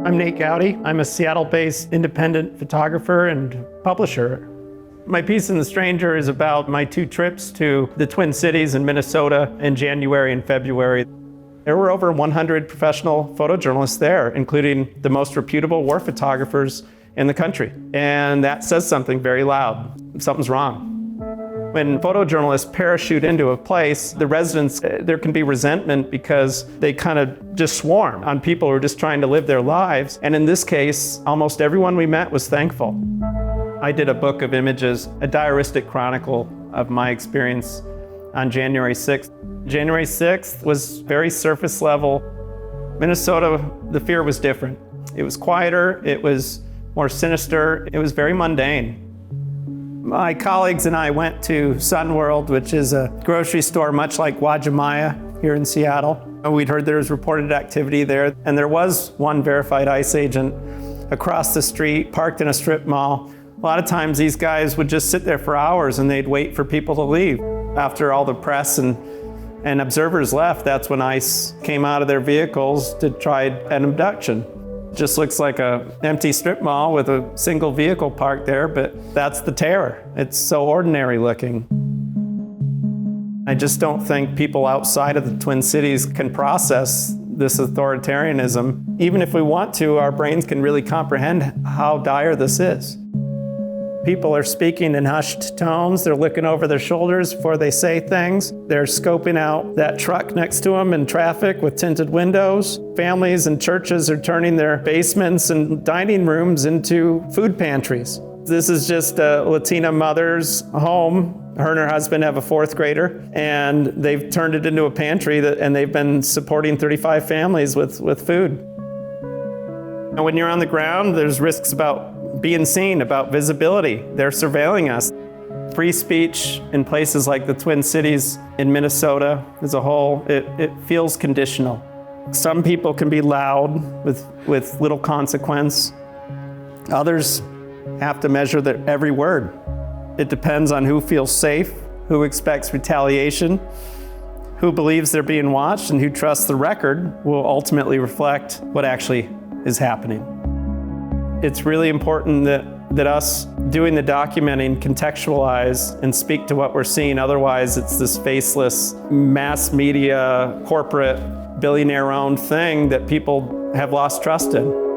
I'm Nate Gowdy. I'm a Seattle-based independent photographer and publisher. My piece in The Stranger is about my 2 trips to the Twin Cities in Minnesota in January and February. There were over 100 professional photojournalists there, including the most reputable war photographers in the country. And that says something very loud. Something's wrong. When photojournalists parachute into a place, the residents, there can be resentment because they kind of just swarm on people who are just trying to live their lives. And in this case, almost everyone we met was thankful. I did a book of images, a diaristic chronicle of my experience on January 6th. January 6th was very surface level. Minnesota, the fear was different. It was quieter, it was more sinister, it was very mundane. My colleagues and I went to Sun World, which is a grocery store much like Wajimaya here in Seattle. We'd heard there was reported activity there, and there was one verified ICE agent across the street, parked in a strip mall. A lot of times these guys would just sit there for hours and they'd wait for people to leave. After all the press and observers left, that's when ICE came out of their vehicles to try an abduction. Just looks like an empty strip mall with a single vehicle parked there, but that's the terror. It's so ordinary looking. I just don't think people outside of the Twin Cities can process this authoritarianism. Even if we want to, our brains can really comprehend how dire this is. People are speaking in hushed tones. They're looking over their shoulders before they say things. They're scoping out that truck next to them in traffic with tinted windows. Families and churches are turning their basements and dining rooms into food pantries. This is just a Latina mother's home. Her and her husband have a 4th grader, and they've turned it into a pantry and they've been supporting 35 families with food. And when you're on the ground, there's risks about being seen, about visibility. They're surveilling us. Free speech in places like the Twin Cities in Minnesota as a whole, it feels conditional. Some people can be loud with little consequence. Others have to measure their every word. It depends on who feels safe, who expects retaliation, who believes they're being watched, and who trusts the record will ultimately reflect what actually is happening. It's really important that us doing the documenting contextualize and speak to what we're seeing. Otherwise, it's this faceless mass media, corporate, billionaire-owned thing that people have lost trust in.